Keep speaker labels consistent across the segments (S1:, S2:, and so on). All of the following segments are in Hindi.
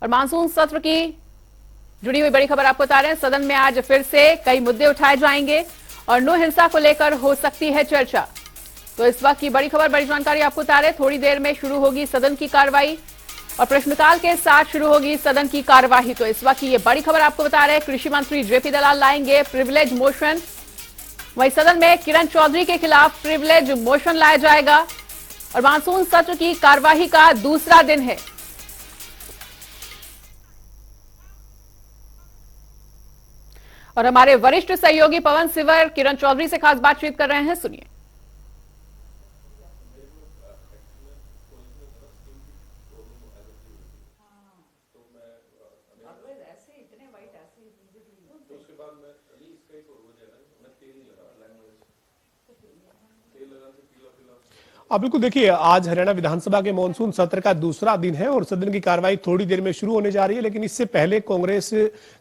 S1: और मानसून सत्र की जुड़ी हुई बड़ी खबर आपको बता रहे हैं। सदन में आज फिर से कई मुद्दे उठाए जाएंगे और नो हिंसा को लेकर हो सकती है चर्चा। तो इस वक्त की बड़ी खबर, बड़ी जानकारी आपको बता रहे हैं। थोड़ी देर में शुरू होगी सदन की कार्रवाई और प्रश्नकाल के साथ शुरू होगी सदन की कार्यवाही। तो इस वक्त की ये बड़ी खबर आपको बता रहे हैं, कृषि मंत्री जेपी दलाल लाएंगे प्रिविलेज मोशन। वहीं सदन में किरण चौधरी के खिलाफ प्रिविलेज मोशन लाया जाएगा और मानसून सत्र की कार्यवाही का दूसरा दिन है। और हमारे वरिष्ठ सहयोगी पवन सिवर किरण चौधरी से खास बातचीत कर रहे हैं, सुनिए।
S2: अब बिल्कुल देखिए, आज हरियाणा विधानसभा के मॉनसून सत्र का दूसरा दिन है और सदन की कार्रवाई थोड़ी देर में शुरू होने जा रही है। लेकिन इससे पहले कांग्रेस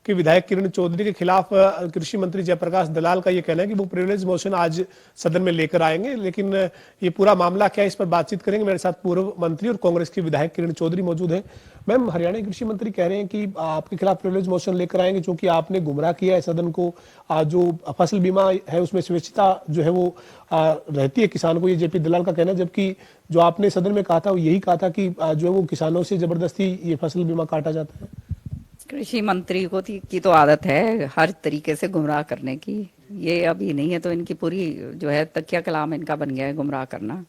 S2: के विधायक किरण चौधरी के खिलाफ कृषि मंत्री जयप्रकाश दलाल का यह कहना है कि वो प्रिविलेज मोशन आज सदन में लेकर आएंगे। लेकिन ये पूरा मामला क्या है, इस पर बातचीत करेंगे। मेरे साथ पूर्व मंत्री और कांग्रेस के विधायक किरण चौधरी मौजूद है। मैम, हरियाणा के कृषि मंत्री कह रहे हैं कि आपके खिलाफ प्रिविलेज मोशन लेकर आएंगे क्योंकि आपने गुमराह किया है सदन को। जो फसल बीमा है उसमें स्वेच्छता जो है वो रहती है किसान को, ये जेपी दलाल का कहना है। जबकि जो आपने सदन में कहा था वो यही कहा था कि जो है वो किसानों से जबरदस्ती ये फसल बीमा काटा जाता है।
S3: कृषि मंत्री को की तो आदत है हर तरीके से गुमराह करने की। ये अभी नहीं है तो इनकी पूरी जो है तकिया कलाम इनका बन गया है गुमराह करना।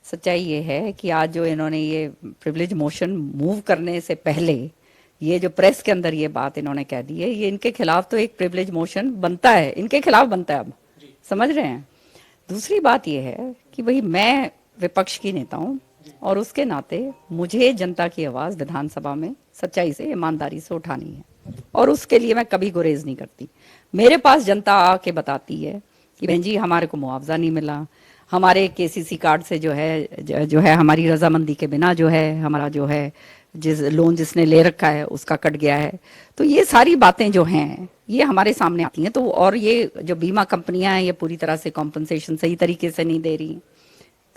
S3: सच्चाई ये है कि आज जो इन्होंने ये प्रिविलेज मोशन मूव करने से पहले ये जो प्रेस के अंदर ये बात इन्होंने कह दी है, ये इनके खिलाफ तो एक प्रिविलेज मोशन बनता है, इनके खिलाफ बनता है। अब समझ रहे हैं। दूसरी बात ये है कि भाई मैं विपक्ष की नेता हूं और उसके नाते मुझे जनता की आवाज विधानसभा में सच्चाई से, ईमानदारी से उठानी है और उसके लिए मैं कभी गुरेज नहीं करती। मेरे पास जनता आके बताती है कि बहन जी हमारे को मुआवजा नहीं मिला, हमारे केसीसी कार्ड से जो है हमारी रजामंदी के बिना जो है हमारा जो है जिस लोन जिसने ले रखा है उसका कट गया है। तो ये सारी बातें जो हैं ये हमारे सामने आती हैं। तो और ये जो बीमा कंपनियां हैं ये पूरी तरह से कॉम्पनसेशन सही तरीके से नहीं दे रही।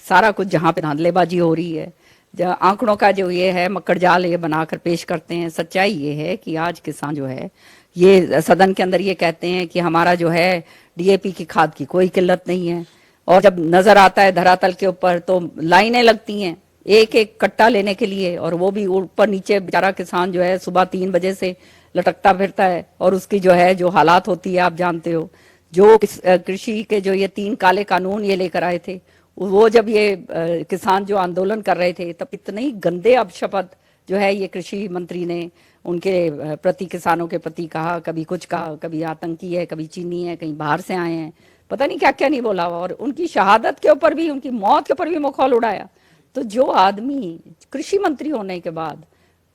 S3: सारा कुछ जहां पे धांधलेबाजी हो रही है, जहाँ आंकड़ों का जो ये है मक्कड़ जाल ये बनाकर पेश करते हैं। सच्चाई ये है कि आज किसान जो है ये सदन के अंदर ये कहते हैं कि हमारा जो है डीएपी की खाद की कोई किल्लत नहीं है, और जब नजर आता है धरातल के ऊपर तो लाइनें लगती हैं एक एक कट्टा लेने के लिए, और वो भी ऊपर नीचे बेचारा किसान जो है सुबह 3 बजे से लटकता फिरता है और उसकी जो हालात होती है आप जानते हो। जो कृषि के जो ये 3 काले कानून ये लेकर आए थे, वो जब ये किसान जो आंदोलन कर रहे थे तब इतने ही गंदे अपशब्द जो है ये कृषि मंत्री ने उनके प्रति, किसानों के प्रति कहा। कभी कुछ कहा, कभी आतंकी है, कभी चीनी है, कहीं बाहर से आए हैं, पता नहीं क्या क्या नहीं बोला। और उनकी शहादत के ऊपर भी, उनकी मौत के ऊपर भी मखौल उड़ाया। तो जो आदमी कृषि मंत्री होने के बाद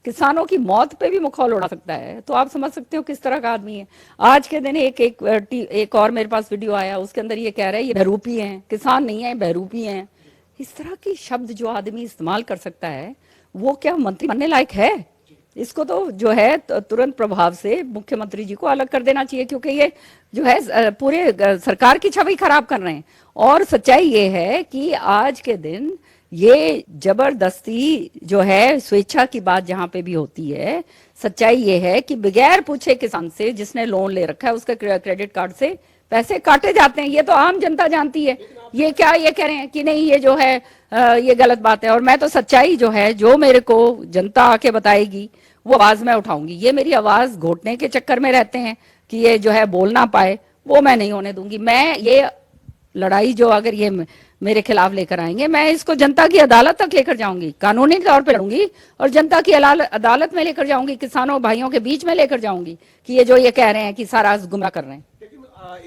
S3: किसानों की मौत पे भी मखौल उड़ा सकता है, तो आप समझ सकते हो किस तरह का आदमी है। आज के दिन एक और मेरे पास वीडियो आया, उसके अंदर ये कह रहा है ये बहरूपी हैं, किसान नहीं है बहरूपी हैं। इस तरह की शब्द जो आदमी इस्तेमाल कर सकता है वो क्या मंत्री बनने लायक है? इसको तो जो है तुरंत प्रभाव से मुख्यमंत्री जी को अलग कर देना चाहिए, क्योंकि ये जो है पूरे सरकार की छवि खराब कर रहे हैं। और सच्चाई ये है कि आज के दिन ये जबरदस्ती जो है स्वेच्छा की बात जहां पे भी होती है, सच्चाई ये है कि बगैर पूछे किसान से जिसने लोन ले रखा है उसके क्रेडिट कार्ड से पैसे काटे जाते हैं। ये तो आम जनता जानती है। ये क्या ये कह रहे हैं कि नहीं ये जो है ये गलत बात है। और मैं तो सच्चाई जो है, जो मेरे को जनता आके बताएगी वो आवाज मैं उठाऊंगी। ये मेरी आवाज घोटने के चक्कर में रहते हैं कि ये जो है बोल ना पाए, वो मैं नहीं होने दूंगी। मैं ये लड़ाई जो अगर ये मेरे खिलाफ लेकर आएंगे, मैं इसको जनता की अदालत तक लेकर जाऊंगी, कानूनी तौर पे लड़ूंगी और जनता की अदालत में लेकर जाऊंगी, किसानों भाइयों के बीच में लेकर जाऊंगी कि ये जो ये कह रहे हैं कि सारा गुमराह कर रहे हैं।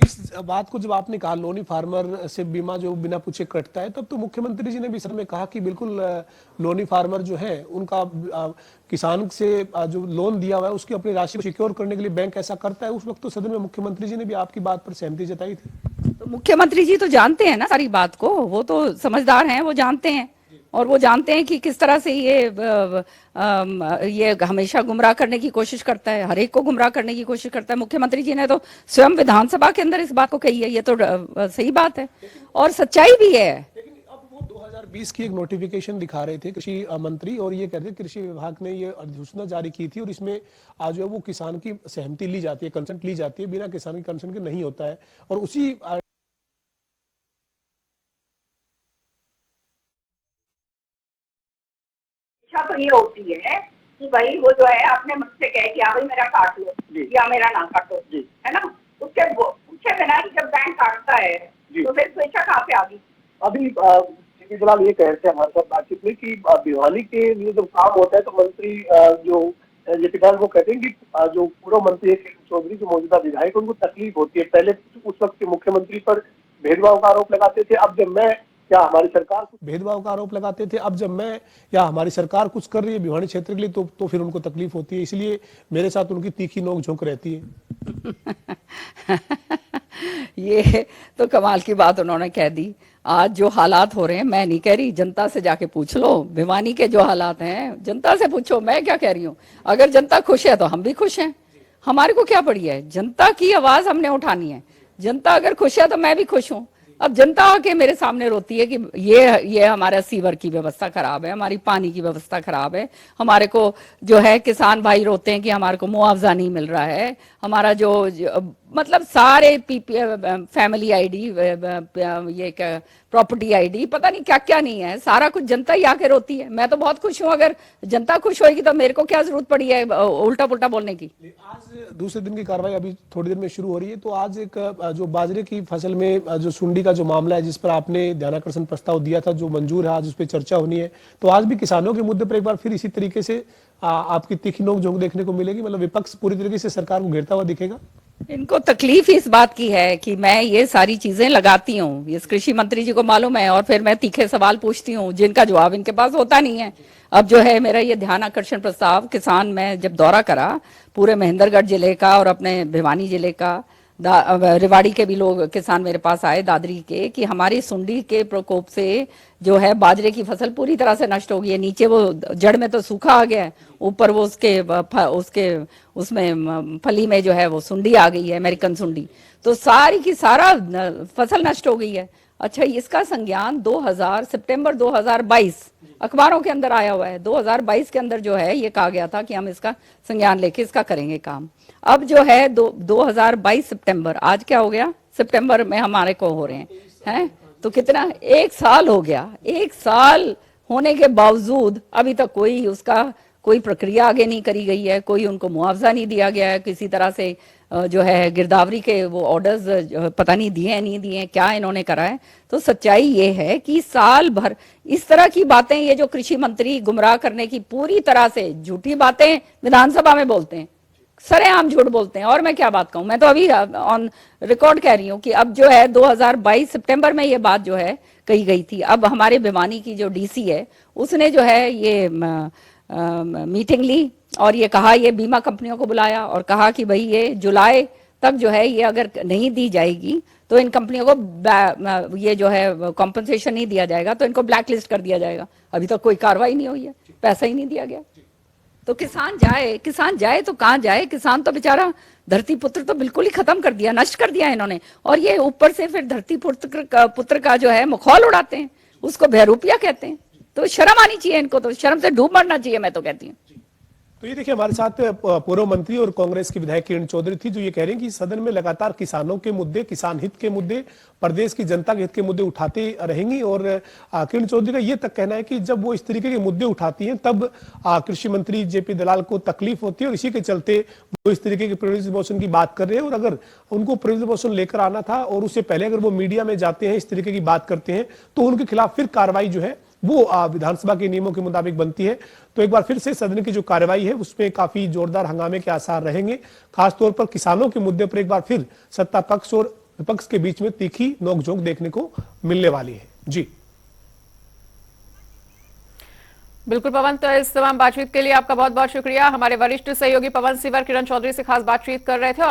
S2: इस बात को जब आपने कहा लोनी फार्मर से बीमा जो बिना पूछे कटता है, तब तो मुख्यमंत्री जी ने भी सर में कहा कि बिल्कुल लोनी फार्मर जो है उनका किसान से जो लोन दिया हुआ है उसकी अपनी राशि को सिक्योर करने के लिए बैंक ऐसा करता है। उस वक्त तो सदन में मुख्यमंत्री जी ने भी आपकी बात पर सहमति जताई थी।
S3: तो मुख्यमंत्री जी तो जानते हैं ना सारी बात को, वो तो समझदार हैं, वो जानते हैं। और वो जानते हैं कि किस तरह से ये हमेशा गुमराह करने की कोशिश करता है, हर एक को गुमराह करने की कोशिश करता है। मुख्यमंत्री जी ने तो स्वयं विधानसभा के अंदर इस बात को कही है। ये तो सही बात है और सच्चाई भी है।
S2: लेकिन अब वो 20 की एक नोटिफिकेशन दिखा रहे थे कृषि मंत्री, और ये कहते कृषि विभाग ने ये अधिसूचना जारी की थी, और इसमें आज जो है वो किसान की सहमति ली जाती है, कंसेंट ली जाती है, बिना किसान की कंसेंट के नहीं होता है। और उसी
S4: इच्छा तो ये होती है कि भाई वो जो है अपने मुझसे कहे कि हाँ भाई मेरा काट लो या मेरा ना काटो, है ना। उसके पूछे बिना ही जब बैंक काटता है तो फिर स्वेच्छा कहाँ से आ गई।
S5: अभी फिलहाल ये कह रहे थे हमारे साथ बातचीत में कि भिवानी के लिए जब काम होता है तो मंत्री जो जेपी दलाल वो कहते हैं कि जो पूर्व मंत्री है किरण चौधरी जो मौजूदा विधायक उनको तकलीफ होती है। पहले उस वक्त के मुख्यमंत्री पर भेदभाव का आरोप लगाते थे, अब जब मैं या हमारी सरकार
S2: भेदभाव का आरोप लगाते थे, अब जब मैं या हमारी सरकार कुछ कर रही है भिवानी क्षेत्र के लिए तो फिर उनको तकलीफ होती है। इसलिए मेरे साथ उनकी तीखी नोक झोंक रहती है।
S3: ये तो कमाल की बात उन्होंने कह दी। आज जो हालात हो रहे हैं, मैं नहीं कह रही, जनता से जाके पूछ लो। भिवानी के जो हालात हैं जनता से पूछो, मैं क्या कह रही हूँ। अगर जनता खुश है तो हम भी खुश हैं, हमारे को क्या पड़ी है। जनता की आवाज हमने उठानी है। जनता अगर खुश है तो मैं भी खुश हूँ। अब जनता आके मेरे सामने रोती है कि ये हमारा सीवर की व्यवस्था खराब है, हमारी पानी की व्यवस्था खराब है, हमारे को जो है किसान भाई रोते हैं कि हमारे को मुआवजा नहीं मिल रहा है, हमारा जो मतलब सारे फैमिली आईडी, ये प्रॉपर्टी आईडी, पता नहीं क्या क्या नहीं है, सारा कुछ जनता ही आके रोती है। मैं तो बहुत खुश हूँ। अगर जनता खुश होगी तो मेरे को क्या जरूरत पड़ी है उल्टा पुल्टा बोलने की।
S2: आज दूसरे दिन की कार्रवाई अभी थोड़ी देर में शुरू हो रही है। तो आज एक जो बाजरे की फसल में जो सुंडी का जो मामला है जिस पर आपने ध्यानाकर्षण प्रस्ताव दिया था जो मंजूर है, आज उस पर चर्चा होनी है। तो आज भी किसानों के मुद्दे पर एक बार फिर इसी तरीके से आपकी तीखी नोक झोंक देखने को मिलेगी, मतलब विपक्ष पूरी तरीके से सरकार को घेरता हुआ दिखेगा।
S3: इनको तकलीफ इस बात की है कि मैं ये सारी चीजें लगाती हूँ, इस कृषि मंत्री जी को मालूम है, और फिर मैं तीखे सवाल पूछती हूँ जिनका जवाब इनके पास होता नहीं है। अब जो है मेरा ये ध्यान आकर्षण प्रस्ताव किसान में जब दौरा करा पूरे महेंद्रगढ़ जिले का और अपने भिवानी जिले का, रेवाड़ी के भी लोग किसान मेरे पास आए, दादरी के, कि हमारी सुंडी के प्रकोप से जो है बाजरे की फसल पूरी तरह से नष्ट हो गई है। नीचे वो जड़ में तो सूखा आ गया है, ऊपर वो उसमें फली में जो है वो सुंडी आ गई है, अमेरिकन सुंडी, तो सारी की सारा फसल नष्ट हो गई है। अच्छा, इसका संज्ञान सितंबर 2022 अखबारों के अंदर आया हुआ है। 2022 के अंदर जो है ये कहा गया था कि हम इसका संज्ञान लेके इसका करेंगे काम। अब जो है 2022 सितंबर, आज क्या हो गया, सितंबर में हमारे को हो रहे हैं तो कितना, 1 साल हो गया। 1 साल होने के बावजूद अभी तक कोई प्रक्रिया आगे नहीं करी गई है, कोई उनको मुआवजा नहीं दिया गया है किसी तरह से। जो है गिरदावरी के वो ऑर्डर्स पता नहीं दिए नहीं दिए, क्या इन्होंने करा है। तो सच्चाई ये है कि साल भर इस तरह की बातें, ये जो कृषि मंत्री गुमराह करने की पूरी तरह से झूठी बातें विधानसभा में बोलते हैं, सरेआम झूठ बोलते हैं। और मैं क्या बात कहूं, मैं तो अभी ऑन रिकॉर्ड कह रही हूं कि अब जो है 2022 सितंबर में ये बात जो है कही गई थी। अब हमारे भिवानी की जो डीसी है उसने जो है ये मीटिंग ली और ये कहा, ये बीमा कंपनियों को बुलाया और कहा कि भाई ये जुलाई तक जो है ये अगर नहीं दी जाएगी तो इन कंपनियों को ये जो है कॉम्पनसेशन नहीं दिया जाएगा, तो इनको ब्लैक लिस्ट कर दिया जाएगा। अभी तक कोई कार्रवाई नहीं हुई है, पैसा ही नहीं दिया गया। तो किसान जाए तो कहाँ जाए। किसान तो बेचारा धरती पुत्र तो बिल्कुल ही खत्म कर दिया, नष्ट कर दिया इन्होंने। और ये ऊपर से फिर धरती पुत्र का जो है मखौल उड़ाते हैं, उसको बहरूपिया कहते हैं। तो शर्म आनी चाहिए इनको, तो शर्म से डूब मरना चाहिए, मैं तो कहती हूँ।
S2: तो ये देखिए हमारे साथ पूर्व मंत्री और कांग्रेस की विधायक किरण चौधरी थी जो ये कह रही हैं कि सदन में लगातार किसानों के मुद्दे, किसान हित के मुद्दे, प्रदेश की जनता के हित के मुद्दे उठाती रहेंगी। और किरण चौधरी का ये तक कहना है कि जब वो इस तरीके के मुद्दे उठाती हैं तब कृषि मंत्री जेपी दलाल को तकलीफ होती है, और इसी के चलते वो इस तरीके के प्रिविलेज मोशन की बात कर रहे हैं। और अगर उनको प्रिविलेज मोशन लेकर आना था और उससे पहले अगर वो मीडिया में जाते हैं, इस तरीके की बात करते हैं, तो उनके खिलाफ फिर कार्रवाई जो है वो विधानसभा के नियमों के मुताबिक बनती है। तो एक बार फिर से सदन की जो कार्रवाई है उसमें काफी जोरदार हंगामे के आसार रहेंगे। खासतौर पर किसानों के मुद्दे पर एक बार फिर सत्ता पक्ष और विपक्ष के बीच में तीखी नोकझोंक देखने को मिलने वाली है। जी
S1: बिल्कुल पवन, तो इस तमाम बातचीत के लिए आपका बहुत बहुत शुक्रिया। हमारे वरिष्ठ सहयोगी पवन सिवर किरण चौधरी से खास बातचीत कर रहे थे।